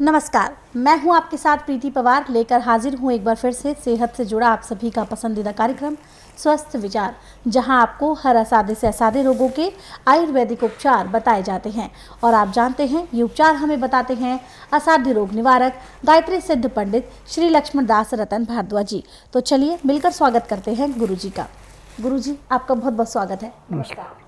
नमस्कार, मैं हूं आपके साथ प्रीति पवार लेकर हाजिर हूं एक बार फिर से सेहत से जुड़ा आप सभी का पसंदीदा कार्यक्रम स्वस्थ विचार, जहां आपको हर असाध्य से असाध्य रोगों के आयुर्वेदिक उपचार बताए जाते हैं। और आप जानते हैं ये उपचार हमें बताते हैं असाध्य रोग निवारक गायत्री सिद्ध पंडित श्री लक्ष्मण दास रतन भारद्वाज जी। तो चलिए मिलकर स्वागत करते हैं गुरु जी का। गुरु जी, आपका बहुत बहुत स्वागत है। नमस्कार।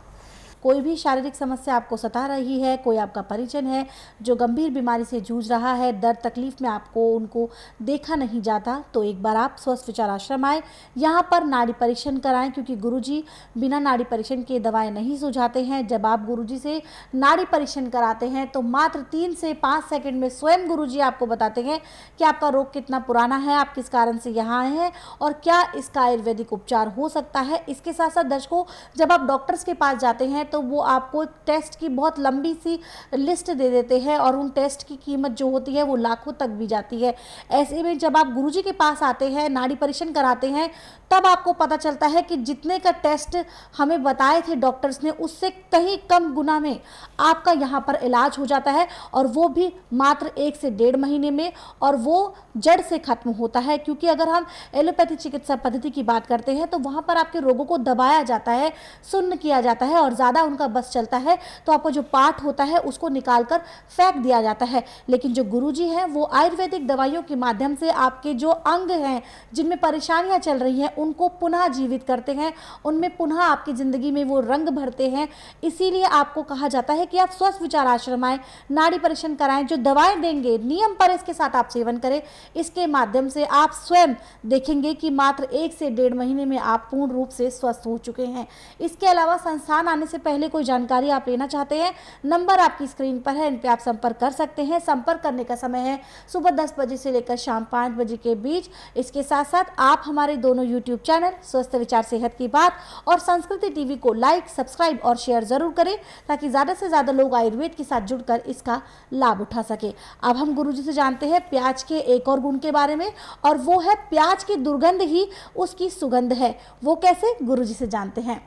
कोई भी शारीरिक समस्या आपको सता रही है, कोई आपका परिजन है जो गंभीर बीमारी से जूझ रहा है, दर्द तकलीफ में आपको उनको देखा नहीं जाता, तो एक बार आप स्वस्थ विचार आश्रम आए, यहाँ पर नाड़ी परीक्षण कराएं, क्योंकि गुरुजी बिना नाड़ी परीक्षण के दवाएं नहीं सुझाते हैं। जब आप गुरुजी से नाड़ी परीक्षण कराते हैं तो मात्र 3 से 5 सेकंड में स्वयं गुरुजी आपको बताते हैं कि आपका रोग कितना पुराना है, आप किस कारण से यहाँ आए हैं और क्या इसका आयुर्वेदिक उपचार हो सकता है। इसके साथ साथ दर्शकों, जब आप डॉक्टर्स के पास जाते हैं तो वो आपको टेस्ट की बहुत लंबी सी लिस्ट दे देते हैं और उन टेस्ट की कीमत जो होती है वो लाखों तक भी जाती है। ऐसे में जब आप गुरुजी के पास आते हैं, नाड़ी परीक्षण कराते हैं, तब आपको पता चलता है कि जितने का टेस्ट हमें बताए थे डॉक्टर्स ने, उससे कहीं कम गुना में आपका यहाँ पर इलाज हो जाता है, और वो भी मात्र 1 से 1.5 महीने में, और वो जड़ से खत्म होता है। क्योंकि अगर हम एलोपैथी चिकित्सा पद्धति की बात करते हैं तो वहाँ पर आपके रोगों को दबाया जाता है, सुन्न किया जाता है और ज़्यादा उनका बस चलता है तो आपका जो पार्ट होता है उसको निकाल कर फेंक दिया जाता है। लेकिन जो गुरुजी हैं वो आयुर्वेदिक दवाइयों के माध्यम से आपके जो अंग हैं जिनमें परेशानियां चल रही हैं उनको पुनः जीवित करते हैं, उनमें पुनः आपकी ज़िंदगी में वो रंग भरते हैं। इसीलिए आपको कहा जाता है कि आप स्वस्थ विचार आश्रम आएँ, नाड़ी परीक्षण कराएं, जो दवाएं देंगे नियम पर इसके साथ आप सेवन करें। इसके माध्यम से आप स्वयं देखेंगे कि मात्र 1 से 1.5 महीने में आप पूर्ण रूप से स्वस्थ हो चुके हैं। इसके अलावा संस्थान आने से पहले कोई जानकारी आप लेना चाहते हैं, नंबर आपकी स्क्रीन पर है, इन पे आप संपर्क कर सकते हैं। संपर्क करने का समय है सुबह 10 बजे से लेकर शाम 5 बजे के बीच। इसके साथ साथ आप हमारे दोनों यूट्यूब चैनल स्वस्थ विचार सेहत की बात और संस्कृति टीवी को लाइक, सब्सक्राइब और शेयर जरूर करें, ताकि ज़्यादा से ज़्यादा लोग आयुर्वेद के साथ जुड़कर इसका लाभ उठा सके। अब हम गुरुजी से जानते हैं प्याज के एक और गुण के बारे में, और वो है प्याज की दुर्गंध ही उसकी सुगंध है। वो कैसे, गुरुजी से जानते हैं।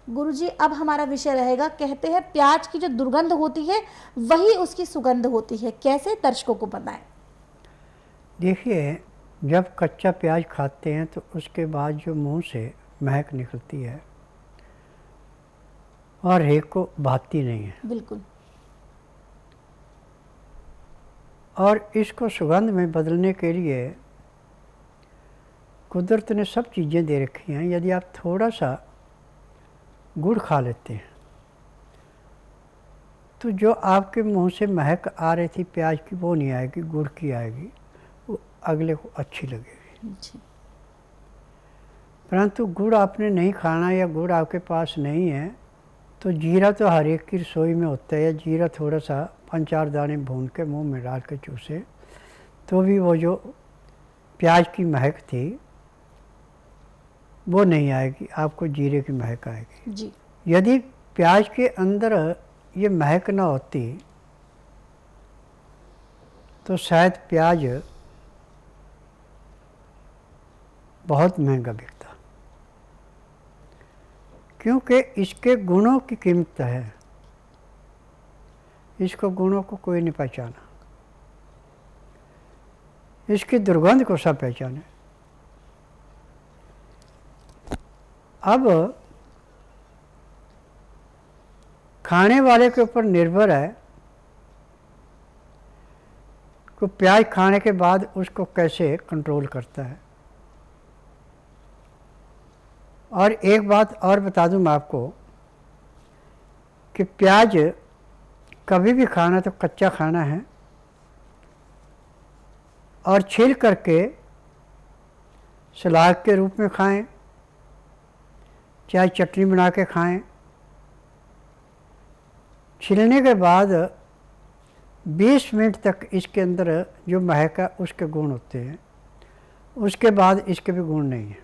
गुरुजी, अब हमारा विषय रहेगा, कहते हैं प्याज की जो दुर्गंध होती है वही उसकी सुगंध होती है, कैसे, दर्शकों को बताएं। देखिए, जब कच्चा प्याज खाते हैं तो उसके बाद जो मुंह से महक निकलती है और एक को भाती नहीं है, बिल्कुल। और इसको सुगंध में बदलने के लिए कुदरत ने सब चीज़ें दे रखी हैं। यदि आप थोड़ा सा गुड़ खा लेते हैं तो जो आपके मुंह से महक आ रही थी प्याज की वो नहीं आएगी, गुड़ की आएगी, वो अगले को अच्छी लगेगी जी। परंतु गुड़ आपने नहीं खाना या गुड़ आपके पास नहीं है तो जीरा तो हर एक की रसोई में होता है। जीरा थोड़ा सा 5-4 दाने भून के मुंह में डाल के चूसे तो भी वो जो प्याज की महक थी वो नहीं आएगी, आपको जीरे की महक आएगी जी। यदि प्याज के अंदर ये महक ना होती तो शायद प्याज बहुत महंगा बिकता, क्योंकि इसके गुणों की कीमत है। इसको गुणों को कोई नहीं पहचाना, इसकी दुर्गंध को सब पहचाने। अब खाने वाले के ऊपर निर्भर है कि प्याज खाने के बाद उसको कैसे कंट्रोल करता है। और एक बात और बता दूं मैं आपको कि प्याज कभी भी खाना तो कच्चा खाना है, और छील करके सलाद के रूप में खाएं, चाहे चटनी बना के खाएं। छीलने के बाद 20 मिनट तक इसके अंदर जो महक है उसके गुण होते हैं, उसके बाद इसके भी गुण नहीं है।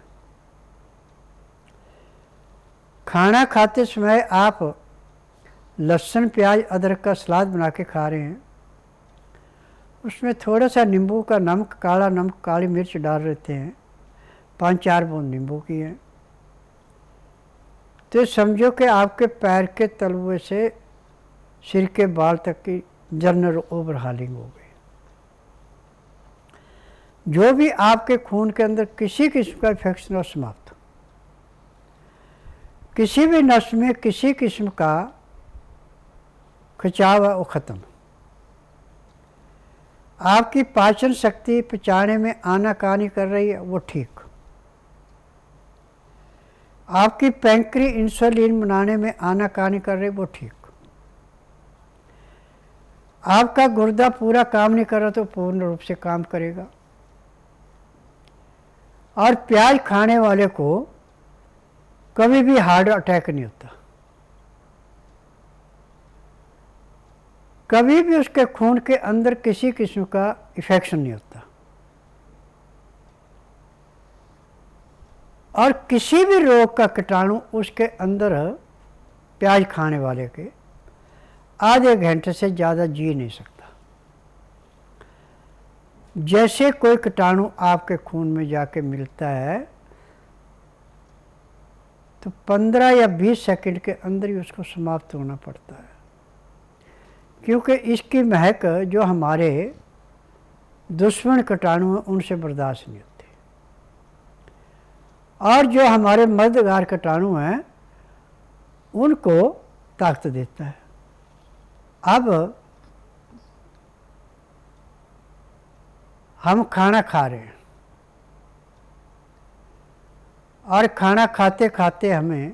खाना खाते समय आप लहसुन, प्याज, अदरक का सलाद बना के खा रहे हैं, उसमें थोड़ा सा नींबू का नमक, काला नमक, काली मिर्च डाल देते हैं, 5-4 बूंद नींबू की है, तो समझो कि आपके पैर के तलवे से सिर के बाल तक की जनरल ओवर हालिंग हो गई। जो भी आपके खून के अंदर किसी किस्म का इन्फेक्शन हो समाप्त हो, किसी भी नस में किसी किस्म का खिंचाव है वो खत्म, आपकी पाचन शक्ति पचाने में आनाकानी कर रही है वो ठीक, आपकी पैंक्री इंसुलिन बनाने में आनाकानी कर रही है वो ठीक, आपका गुर्दा पूरा काम नहीं कर रहा तो पूर्ण रूप से काम करेगा। और प्याज खाने वाले को कभी भी हार्ट अटैक नहीं होता, कभी भी उसके खून के अंदर किसी किस्म का इन्फेक्शन नहीं होता, और किसी भी रोग का कीटाणु उसके अंदर प्याज खाने वाले के आधे घंटे से ज़्यादा जी नहीं सकता। जैसे कोई कीटाणु आपके खून में जाके मिलता है तो 15 या 20 सेकंड के अंदर ही उसको समाप्त होना पड़ता है, क्योंकि इसकी महक जो हमारे दुश्मन कीटाणु हैं उनसे बर्दाश्त नहीं होती, और जो हमारे मददगार कीटाणु हैं उनको ताकत देता है। अब हम खाना खा रहे हैं और खाना खाते खाते हमें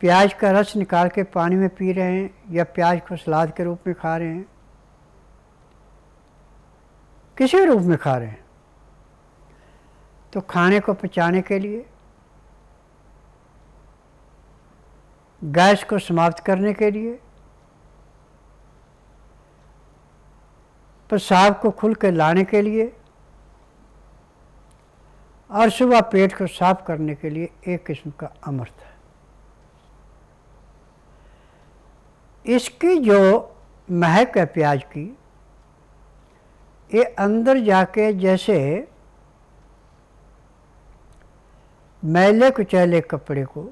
प्याज का रस निकाल के पानी में पी रहे हैं या प्याज को सलाद के रूप में खा रहे हैं, किसी रूप में खा रहे हैं, तो खाने को पचाने के लिए, गैस को समाप्त करने के लिए, पेशाब को खुल के लाने के लिए और सुबह पेट को साफ करने के लिए एक किस्म का अमृत है। इसकी जो महक है प्याज की, ये अंदर जाके जैसे मैले कुचैले कपड़े को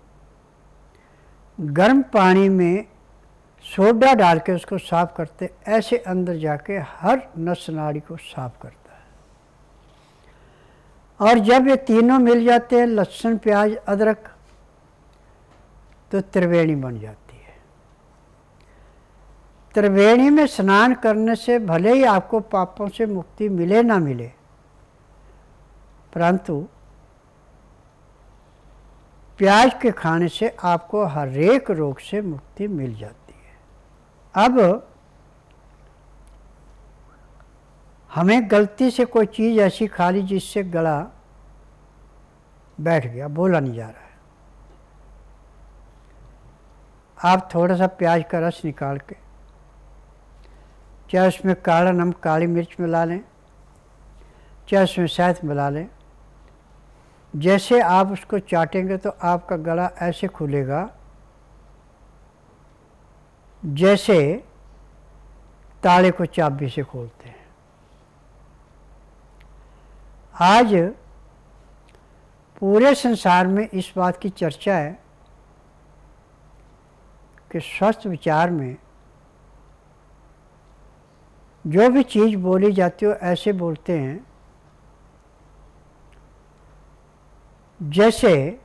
गर्म पानी में सोडा डाल के उसको साफ करते, ऐसे अंदर जाके हर नस नाड़ी को साफ करता है। और जब ये तीनों मिल जाते हैं, लहसुन प्याज अदरक, तो त्रिवेणी बन जाती है। त्रिवेणी में स्नान करने से भले ही आपको पापों से मुक्ति मिले ना मिले, परंतु प्याज के खाने से आपको हर एक रोग से मुक्ति मिल जाती है। अब हमें गलती से कोई चीज़ ऐसी खा ली जिससे गला बैठ गया, बोला नहीं जा रहा है, आप थोड़ा सा प्याज का रस निकाल के, चाहे उसमें काला नमक काली मिर्च मिला लें, चाहे उसमें शहद मिला लें, जैसे आप उसको चाटेंगे तो आपका गला ऐसे खुलेगा जैसे ताले को चाबी से खोलते हैं। आज पूरे संसार में इस बात की चर्चा है कि स्वस्थ विचार में जो भी चीज़ बोली जाती हो ऐसे बोलते हैं जैसे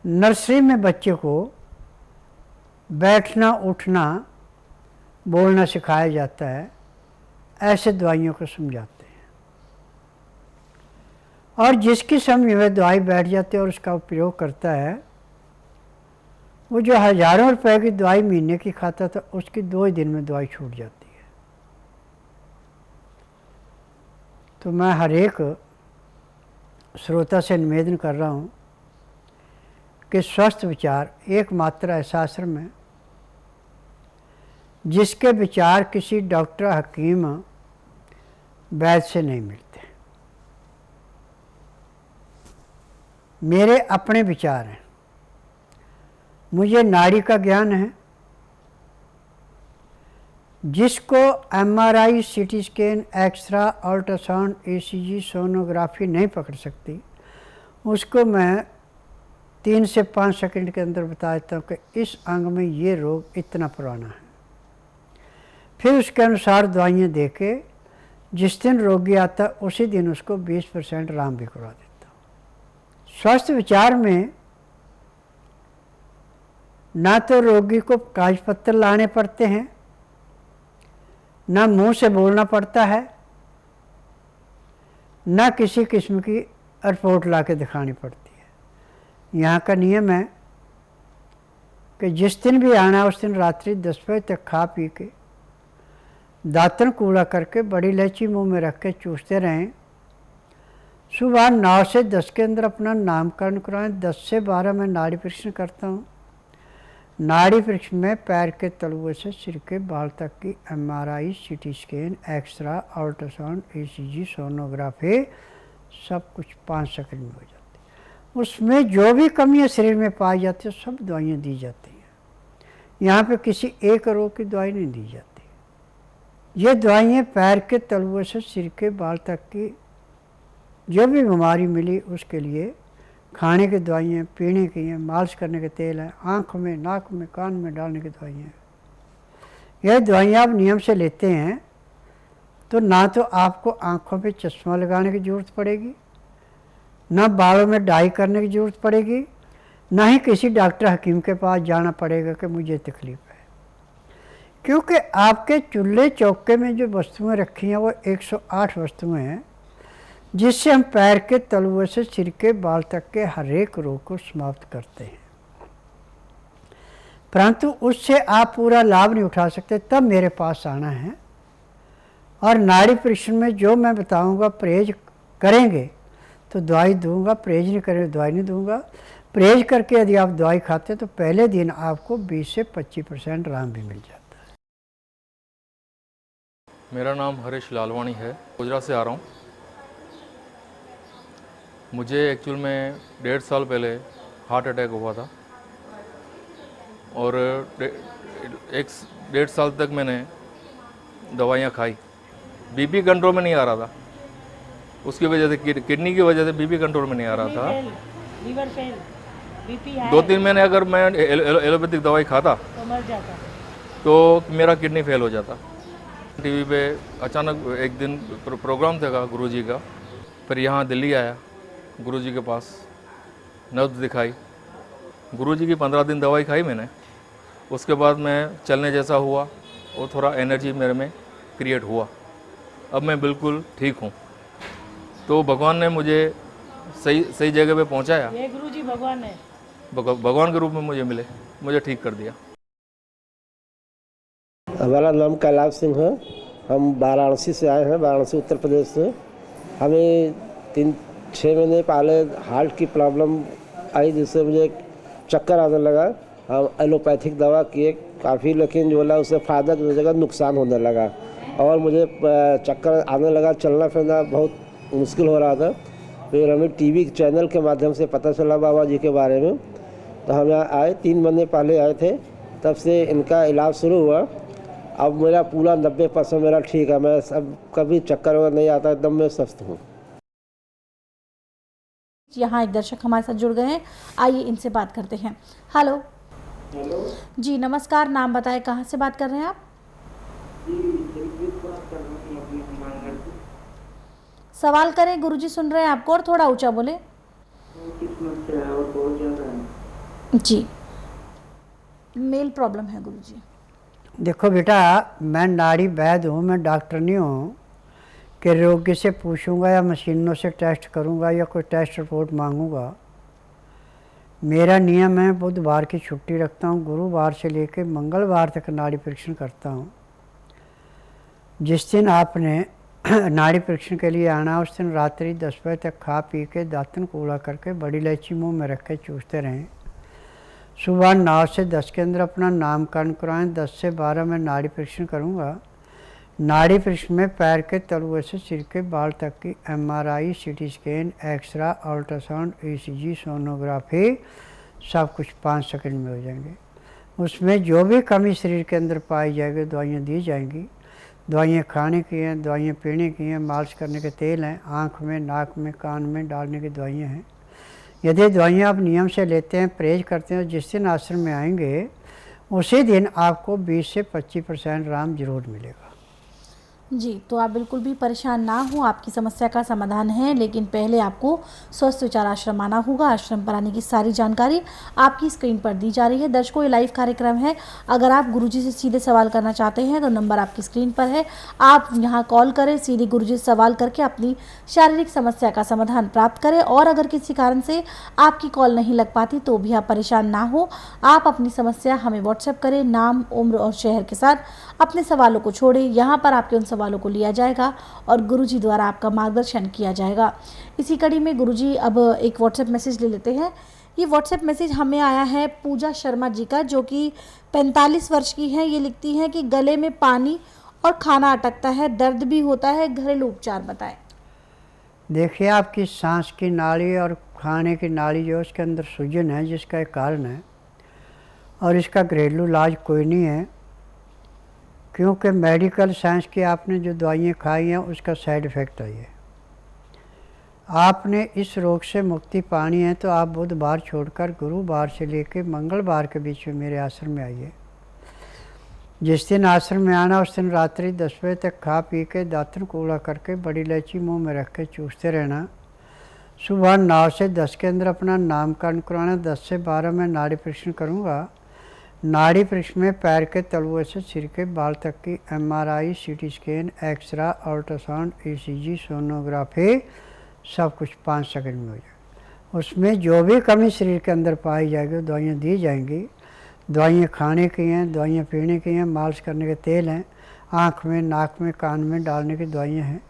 नर्सरी में बच्चे को बैठना उठना बोलना सिखाया जाता है, ऐसे दवाइयों को समझाते हैं। और जिसकी समझ में दवाई बैठ जाती है और उसका उपयोग करता है, वो जो हज़ारों रुपए की दवाई महीने की खाता था उसकी 2 ही दिन में दवाई छूट जाती है। तो मैं हर एक श्रोता से निवेदन कर रहा हूँ कि स्वस्थ विचार एकमात्र ऐसा आश्रम है जिसके विचार किसी डॉक्टर हकीम वैद्य से नहीं मिलते। मेरे अपने विचार हैं, मुझे नाड़ी का ज्ञान है, जिसको MRI, CT scan, X-ray, ultrasound, ECG, sonography नहीं पकड़ सकती, उसको मैं 3 से 5 सेकंड के अंदर बता देता हूँ कि इस अंग में ये रोग इतना पुराना है। फिर उसके अनुसार दवाइयाँ दे के जिस दिन रोगी आता उसी दिन उसको 20% आराम भी करवा देता हूँ। स्वास्थ्य विचार में ना तो रोगी को कागज पत्तर लाने पड़ते हैं, ना मुंह से बोलना पड़ता है, ना किसी किस्म की रिपोर्ट ला के दिखानी पड़ती है। यहाँ का नियम है कि जिस दिन भी आना उस दिन रात्रि 10 बजे तक खा पी के दातन कूड़ा करके बड़ी इलायची मुंह में रख के चूसते रहें। सुबह 9 से 10 के अंदर अपना नामकरण कराएं। 10 से 12 मैं नाड़ी परीक्षण करता हूँ। नाड़ी परीक्षण में पैर के तलुए से सिर के बाल तक की MRI, CT scan, X-ray, ultrasound, ECG, sonography सब कुछ 5 सेकंड में हो जाती है। उसमें जो भी कमियां शरीर में पाई जाती है सब दवाइयाँ दी जाती हैं। यहाँ पे किसी एक रोग की दवाई नहीं दी जाती। ये दवाइयाँ पैर के तलुए से सिर के बाल तक की जो भी बीमारी मिली उसके लिए खाने की दवाइयाँ, पीने की हैं, मालिश करने के तेल हैं, आँखों में, नाक में, कान में डालने की दवाइयाँ हैं। यह दवाइयाँ आप नियम से लेते हैं तो ना तो आपको आँखों पे चश्मा लगाने की ज़रूरत पड़ेगी, ना बालों में डाई करने की ज़रूरत पड़ेगी, ना ही किसी डॉक्टर हकीम के पास जाना पड़ेगा कि मुझे तकलीफ़ है। क्योंकि आपके चूल्हे चौके में जो वस्तुएं रखी हैं वो 108 वस्तुएं हैं जिससे हम पैर के तलुए से सिर के बाल तक के हर एक रोग को समाप्त करते हैं। परंतु उससे आप पूरा लाभ नहीं उठा सकते, तब मेरे पास आना है। और नाड़ी परीक्षण में जो मैं बताऊंगा परहेज करेंगे तो दवाई दूंगा, परहेज नहीं करेंगे दवाई नहीं दूंगा। परहेज करके यदि आप दवाई खाते तो पहले दिन आपको 20 से 25% आराम भी मिल जाता है। मेरा नाम हरीश लालवाणी है, गुजरात से आ रहा हूँ। मुझे एक्चुअल में 1.5 साल पहले हार्ट अटैक हुआ था और 1.5 साल तक मैंने दवाइयाँ खाई। बीपी कंट्रोल में नहीं आ रहा था, उसकी वजह से किडनी की वजह से बीपी कंट्रोल में नहीं आ रहा था। लीवर फेल, बीपी हाई, 2-3 महीने अगर मैं एलोपैथिक दवाई खाता तो मर जाता, तो मेरा किडनी फेल हो जाता। टीवी पे अचानक एक दिन प्रोग्राम था गुरुजी का, फिर यहाँ दिल्ली आया गुरुजी के पास, नब्ज दिखाई। गुरुजी की 15 दिन दवाई खाई मैंने। उसके बाद मैं चलने जैसा हुआ और थोड़ा एनर्जी मेरे में क्रिएट हुआ। अब मैं बिल्कुल ठीक हूँ। तो भगवान ने मुझे सही जगह पे पहुँचाया। ये गुरुजी भगवान है, भगवान के रूप में मुझे मिले, मुझे ठीक कर दिया। हमारा नाम कैलाश सिंह है। हम वाराणसी से आए हैं, वाराणसी उत्तर प्रदेश से। हमें 3-6 महीने पहले हार्ट की प्रॉब्लम आई जिससे मुझे चक्कर आने लगा। हम एलोपैथिक दवा किए काफ़ी, लेकिन जो है उससे फ़ायदा की जगह नुकसान होने लगा और मुझे चक्कर आने लगा, चलना फिरना बहुत मुश्किल हो रहा था। फिर हमें टीवी चैनल के माध्यम से पता चला बाबा जी के बारे में, तो हम यहाँ आए। 3 महीने पहले आए थे, तब से इनका इलाज शुरू हुआ। अब मेरा पूरा 90% मेरा ठीक है। मैं सब कभी चक्कर वगैरह नहीं आता, एकदम मैं स्वस्थ हूँ। यहाँ एक दर्शक हमारे साथ जुड़ गए हैं, आइए इनसे बात करते हैं। हेलो। हेलो जी नमस्कार, नाम बताएं, कहाँ से बात कर रहे हैं आप? सवाल करें, गुरुजी सुन रहे हैं आपको, और थोड़ा ऊंचा बोले। जी, मेल प्रॉब्लम है गुरुजी। देखो बेटा, मैं नाड़ी वैद्य हूँ, मैं डॉक्टर नहीं हूँ कि रोगी से पूछूंगा या मशीनों से टेस्ट करूंगा या कोई टेस्ट रिपोर्ट मांगूंगा। मेरा नियम है, बुधवार की छुट्टी रखता हूँ, गुरुवार से लेकर मंगलवार तक नाड़ी परीक्षण करता हूँ। जिस दिन आपने नाड़ी परीक्षण के लिए आना उस दिन रात्रि 10 बजे तक खा पी के दातन कूड़ा करके बड़ी इलायची मुँह में रख के चूसते रहें। सुबह 9 से 10 के अंदर अपना नामकरण कराएं। 10 से 12 मैं नाड़ी परीक्षण करूँगा। नाड़ी परीक्षण में पैर के तलुए से सिर के बाल तक की MRI, CT scan, X-ray, ultrasound, ECG, sonography सब कुछ 5 सेकंड में हो जाएंगे। उसमें जो भी कमी शरीर के अंदर पाई जाएगी दवाइयाँ दी जाएंगी। दवाइयाँ खाने की हैं, दवाइयाँ पीने की हैं, मालिश करने के तेल हैं, आँख में, नाक में, कान में डालने की दवाइयाँ हैं। यदि दवाइयाँ आप नियम से लेते हैं, परहेज करते हैं, जिस दिन आश्रम में आएंगे उसी दिन आपको 20 से 25% आराम जरूर मिलेगा। जी, तो आप बिल्कुल भी परेशान ना हो, आपकी समस्या का समाधान है, लेकिन पहले आपको स्वस्थ विचार आश्रम आना होगा। आश्रम पर आने की सारी जानकारी आपकी स्क्रीन पर दी जा रही है। दर्शकों, ये लाइव कार्यक्रम है। अगर आप गुरुजी से सीधे सवाल करना चाहते हैं तो नंबर आपकी स्क्रीन पर है, आप यहाँ कॉल करें, सीधे गुरुजी से सवाल करके अपनी शारीरिक समस्या का समाधान प्राप्त करें। और अगर किसी कारण से आपकी कॉल नहीं लग पाती तो भी आप परेशान ना हो, आप अपनी समस्या हमें व्हाट्सएप करें, नाम, उम्र और शहर के साथ अपने सवालों को छोड़ें। यहाँ पर आपके उन सवालों को लिया जाएगा और गुरुजी द्वारा आपका मार्गदर्शन किया जाएगा। इसी कड़ी में गुरुजी अब एक व्हाट्सएप मैसेज ले लेते हैं। ये व्हाट्सएप मैसेज हमें आया है पूजा शर्मा जी का, जो कि 45 वर्ष की है। ये लिखती हैं कि गले में पानी और खाना अटकता है, दर्द भी होता है, घरेलू उपचार बताएं। देखिए, आपकी सांस की नाली और खाने की नाली जो उसके अंदर सूजन है, जिसका एक कारण है, और इसका घरेलू इलाज कोई नहीं है, क्योंकि मेडिकल साइंस की आपने जो दवाइयाँ खाई हैं उसका साइड इफ़ेक्ट है। ये आपने इस रोग से मुक्ति पानी है तो आप बुधवार छोड़कर गुरुवार से लेकर मंगलवार के बीच में मेरे आश्रम में आइए। जिस दिन आश्रम में आना उस दिन रात्रि 10 बजे तक खा पी के दातन कूड़ा करके बड़ी इलायची मुंह में रख के चूसते रहना। सुबह 9 से 10 के अंदर अपना नामकरण कराना। 10 से 12 में नाड़ी परीक्षण करूँगा। नाड़ी परीक्षण में पैर के तलुए से सिर के बाल तक की MRI, CT scan, X-ray, ultrasound, ECG, sonography सब कुछ 5 सेकंड में हो जाएगा। उसमें जो भी कमी शरीर के अंदर पाई जाएगी दवाइयाँ दी जाएंगी। दवाइयाँ खाने की हैं, दवाइयाँ पीने की हैं, मालिश करने के तेल हैं, आँख में, नाक में, कान में डालने की दवाइयाँ हैं।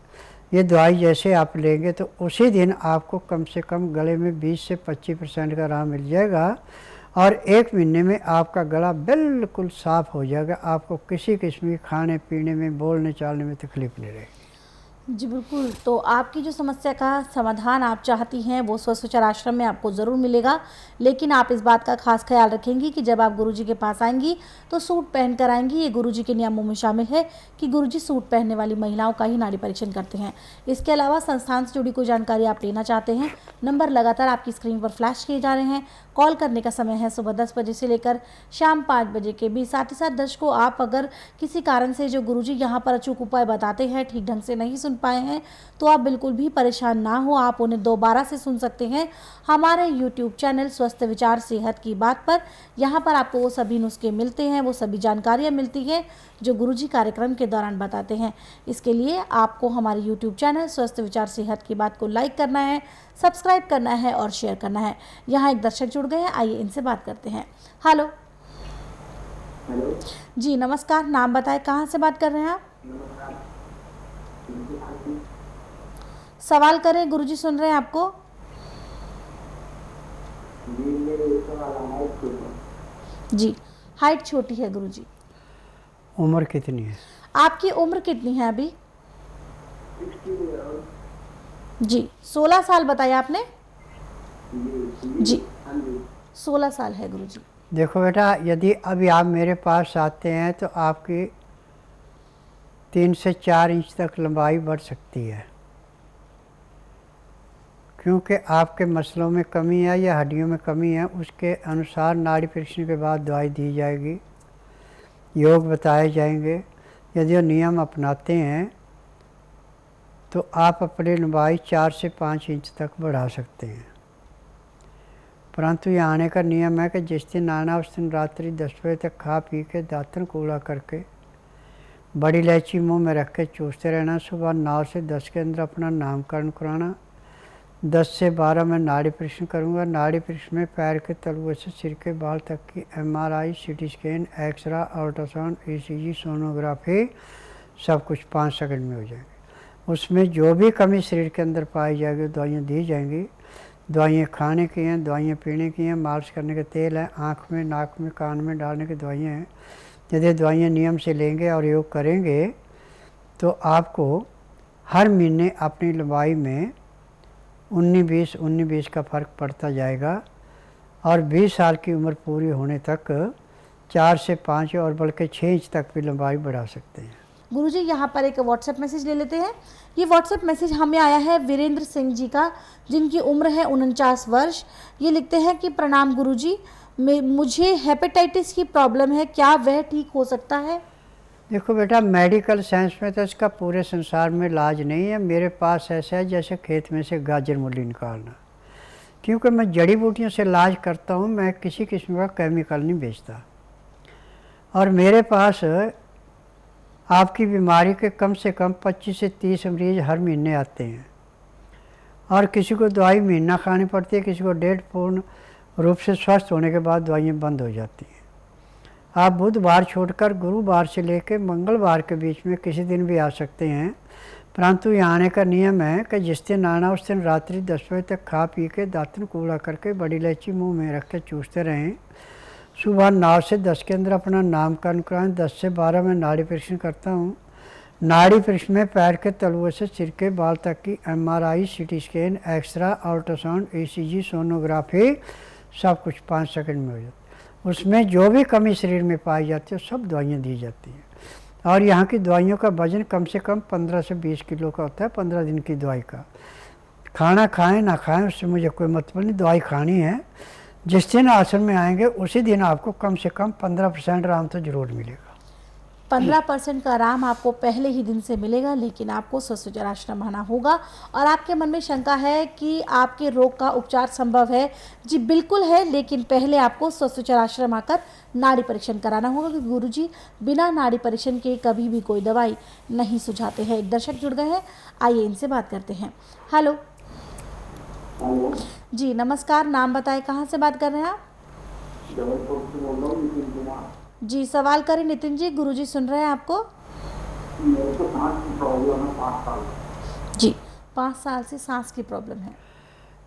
ये दवाई जैसे आप लेंगे तो उसी दिन आपको कम से कम गले में 20 से 25% का आराम मिल जाएगा और 1 महीने में आपका गला बिल्कुल साफ़ हो जाएगा। आपको किसी किस्म की खाने पीने में, बोलने चालने में तकलीफ नहीं रहेगी। जी बिल्कुल, तो आपकी जो समस्या का समाधान आप चाहती हैं वो स्वस्थ विचार आश्रम में आपको ज़रूर मिलेगा, लेकिन आप इस बात का खास ख्याल रखेंगी कि जब आप गुरुजी के पास आएंगी तो सूट पहन कर आएंगी। ये गुरुजी के नियमों में शामिल है कि गुरुजी सूट पहनने वाली महिलाओं का ही नाड़ी परीक्षण करते हैं। इसके अलावा संस्थान से जुड़ी कोई जानकारी आप लेना चाहते हैं, नंबर लगातार आपकी स्क्रीन पर फ्लैश किए जा रहे हैं। कॉल करने का समय है सुबह 10 बजे से लेकर शाम 5 बजे के बीच। साथ ही साथ दर्शकों, आप अगर किसी कारण से जो गुरुजी यहाँ पर अचूक उपाय बताते हैं ठीक ढंग से नहीं सुन पाए हैं तो आप बिल्कुल भी परेशान ना हो, आप उन्हें दोबारा से सुन सकते हैं हमारे YouTube चैनल स्वस्थ विचार सेहत की बात पर। यहाँ पर आपको वो सभी नुस्खे मिलते हैं, वो सभी जानकारियाँ मिलती हैं जो गुरुजी कार्यक्रम के दौरान बताते हैं। इसके लिए आपको हमारे YouTube चैनल स्वस्थ विचार सेहत की बात को लाइक करना है, सब्सक्राइब करना है और शेयर करना है। यहाँ एक दर्शक जुड़ गए हैं, आइए इनसे बात करते हैं। हेलो जी, नमस्कार, नाम बताएं, कहाँ से बात कर रहे हैं आप? सवाल करें, गुरुजी सुन रहे हैं आपको। जी, हाइट छोटी है गुरुजी। उम्र कितनी है? आपकी उम्र कितनी है अभी? जी, 16 साल बताया आपने? जी, 16 साल है गुरुजी। देखो बेटा, यदि अभी आप मेरे पास आते हैं तो आपकी 3 से 4 इंच तक लंबाई बढ़ सकती है, क्योंकि आपके मसलों में कमी है या हड्डियों में कमी है। उसके अनुसार नाड़ी परीक्षण के बाद दवाई दी जाएगी, योग बताए जाएंगे। यदि वो नियम अपनाते हैं तो आप अपनी लंबाई 4 से 5 इंच तक बढ़ा सकते हैं। परंतु यहाँ आने का नियम है कि जिस दिन आना उस दिन रात्रि 10 बजे तक खा पी के दातन कूड़ा करके बड़ी इलायची मुंह में रख के चूसते रहना। सुबह 9 से 10 के अंदर अपना नामकरण कराना। 10 से 12 में नाड़ी परीक्षण करूँगा। नाड़ी परीक्षण में पैर के तलुए से सिर के बाल तक की MRI, CT scan, X-ray, ultrasound, ECG, sonography सब कुछ 5 सेकंड में हो जाएंगे। उसमें जो भी कमी शरीर के अंदर पाई जाएगी दवाइयाँ दी जाएंगी। दवाइयाँ खाने की हैं, दवाइयाँ पीने की हैं, मालिश करने के तेल हैं, आँख में, नाक में, कान में डालने की दवाइयाँ हैं। यदि दवाइयाँ नियम से लेंगे और योग करेंगे तो आपको हर महीने अपनी लंबाई में 19-20 का फ़र्क पड़ता जाएगा और 20 साल की उम्र पूरी होने तक 4 से 5 और बल्कि 6 इंच तक भी लंबाई बढ़ा सकते हैं। गुरुजी, यहाँ पर एक व्हाट्सएप मैसेज ले लेते हैं। ये व्हाट्सएप मैसेज हमें आया है वीरेंद्र सिंह जी का, जिनकी उम्र है 49 वर्ष। ये लिखते हैं कि प्रणाम गुरुजी, मुझे हेपेटाइटिस की प्रॉब्लम है, क्या वह ठीक हो सकता है? देखो बेटा, मेडिकल साइंस में तो इसका पूरे संसार में इलाज नहीं है। मेरे पास ऐसा है जैसे खेत में से गाजर मूली निकालना, क्योंकि मैं जड़ी बूटियों से इलाज करता हूँ, मैं किसी किस्म का केमिकल नहीं बेचता। और मेरे पास आपकी बीमारी के कम से कम 25 से 30 मरीज हर महीने आते हैं, और किसी को दवाई महीना खानी पड़ती है, किसी को डेढ़ पूर्ण रूप से स्वस्थ होने के बाद दवाइयाँ बंद हो जाती हैं। आप बुधवार छोड़कर गुरुवार से लेकर मंगलवार के बीच में किसी दिन भी आ सकते हैं, परंतु यहाँ आने का नियम है कि जिस दिन आना उस दिन रात्रि 10 बजे तक खा पी के दातन कूड़ा करके बड़ी इलायची मुंह में रख के चूसते रहें। सुबह 9 से 10 के अंदर अपना नामकरण कराएं। 10 से 12 में नाड़ी परीक्षण करता हूँ। नाड़ी परीक्षण में पैर के तलुए से सिर के बाल तक की MRI, CT scan, X-ray, ultrasound, ECG, sonography सब कुछ 5 सेकंड में हो जाता है। उसमें जो भी कमी शरीर में पाई जाती है सब दवाइयाँ दी जाती हैं। और यहाँ की दवाइयों का वजन कम से कम 15 से 20 किलो का होता है 15 दिन की दवाई का। खाना खाएं ना खाएं उससे मुझे कोई मतलब नहीं, दवाई खानी है। जिस दिन आश्रम में आएंगे उसी दिन आपको कम से कम 15% आराम तो जरूर मिलेगा। 15% का आराम आपको पहले ही दिन से मिलेगा, लेकिन आपको स्वस्थ विचार आश्रम आना होगा। और आपके मन में शंका है कि आपके रोग का उपचार संभव है। जी बिल्कुल है, लेकिन पहले आपको स्वस्थ विचार आश्रम आकर नाड़ी परीक्षण कराना होगा, क्योंकि गुरुजी बिना नाड़ी परीक्षण के कभी भी कोई दवाई नहीं सुझाते हैं। एक दर्शक जुड़ गए हैं, आइए इनसे बात करते हैं। हेलो जी नमस्कार, नाम बताएं, कहाँ से बात कर रहे हैं आप? जी सवाल करें नितिन जी, गुरुजी सुन रहे हैं आपको। मेरे को सांस की प्रॉब्लम है 5 साल जी 5 साल से सांस की प्रॉब्लम है।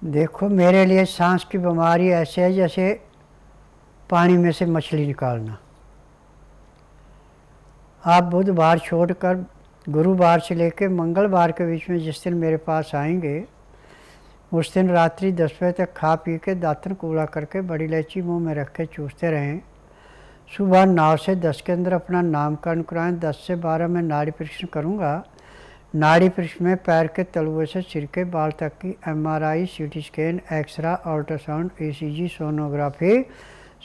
देखो, मेरे लिए सांस की बीमारी ऐसे है जैसे पानी में से मछली निकालना। आप बुधवार छोड़कर गुरुवार से लेकर मंगलवार के बीच में जिस दिन मेरे पास आएंगे उस दिन रात्रि 10 बजे तक खा पी के दातन कूड़ा करके बड़ी इलायची मुंह में रख के चूसते रहें। सुबह 9 से 10 के अंदर अपना नामकरण कराएं। 10 से 12 में नाड़ी परीक्षण करूँगा। नाड़ी परीक्षण में पैर के तलुए से सिर के बाल तक की MRI, CT scan, X-ray, ultrasound, ECG, sonography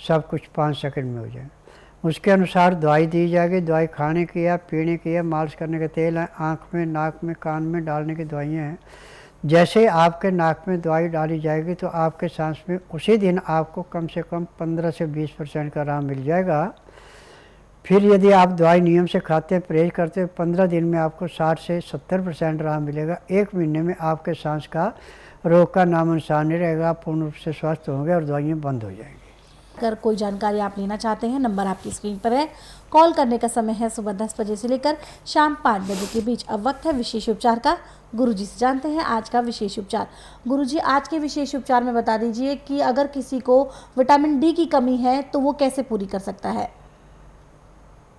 सब कुछ 5 सेकंड में हो जाएगा। उसके अनुसार दवाई दी जाएगी। दवाई खाने की है, पीने की है, मालिश करने का तेल है, आँख में, नाक में, कान में डालने की दवाइयाँ हैं। जैसे आपके नाक में दवाई डाली जाएगी तो आपके सांस में उसी दिन आपको कम से कम 15 से 20% का आराम मिल जाएगा। फिर यदि आप दवाई नियम से खाते हैं, परहेज करते हैं, 15 दिन में आपको 60 से 70% आराम मिलेगा। 1 महीने में आपके सांस का रोग का नाम निशान नहीं रहेगा, आप पूर्ण रूप से स्वस्थ होंगे और दवाइयाँ बंद हो जाएंगी। अगर कोई जानकारी आप लेना चाहते हैं, नंबर आपकी स्क्रीन पर है। कॉल करने का समय है सुबह 10 बजे से लेकर शाम 5 बजे के बीच। अब वक्त है विशेष उपचार का। गुरुजी से जानते हैं आज का विशेष उपचार। गुरुजी, आज के विशेष उपचार में बता दीजिए कि अगर किसी को विटामिन डी की कमी है तो वो कैसे पूरी कर सकता है?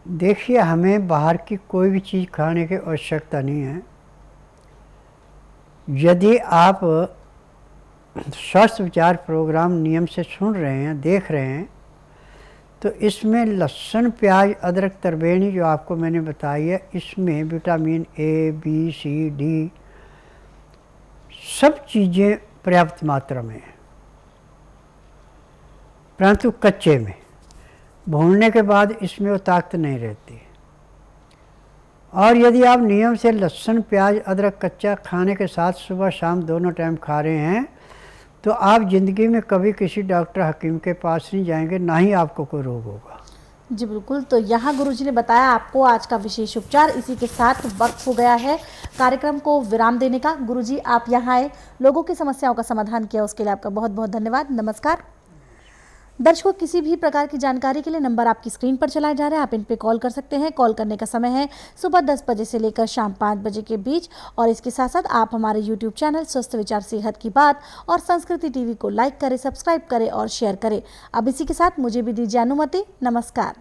देखिए, हमें बाहर की कोई भी चीज़ खाने की आवश्यकता नहीं है। यदि आप स्वास्थ्य विचार प्रोग्राम नियम से सुन रहे हैं, देख रहे हैं, तो इसमें लहसुन, प्याज, अदरक, तरबेनी जो आपको मैंने बताई है, इसमें vitamin A, B, C, D सब चीज़ें पर्याप्त मात्रा में हैं, परंतु कच्चे में। भूनने के बाद इसमें वो ताकत नहीं रहती। और यदि आप नियम से लहसुन, प्याज, अदरक कच्चा खाने के साथ सुबह शाम दोनों टाइम खा रहे हैं तो आप ज़िंदगी में कभी किसी डॉक्टर हकीम के पास नहीं जाएंगे, ना ही आपको कोई रोग होगा। जी बिल्कुल। तो यहाँ गुरुजी ने बताया आपको आज का विशेष उपचार। इसी के साथ वक्त हो गया है कार्यक्रम को विराम देने का। गुरुजी, आप यहाँ आए, लोगों की समस्याओं का समाधान किया, उसके लिए आपका बहुत बहुत धन्यवाद। नमस्कार। दर्शकों, किसी भी प्रकार की जानकारी के लिए नंबर आपकी स्क्रीन पर चलाए जा रहे हैं, आप इन पे कॉल कर सकते हैं। कॉल करने का समय है सुबह 10 बजे से लेकर शाम 5 बजे के बीच। और इसके साथ साथ आप हमारे YouTube चैनल स्वस्थ विचार सेहत की बात और संस्कृति TV को लाइक करें, सब्सक्राइब करें और शेयर करें। अब इसी के साथ मुझे भी दीजिए अनुमति। नमस्कार।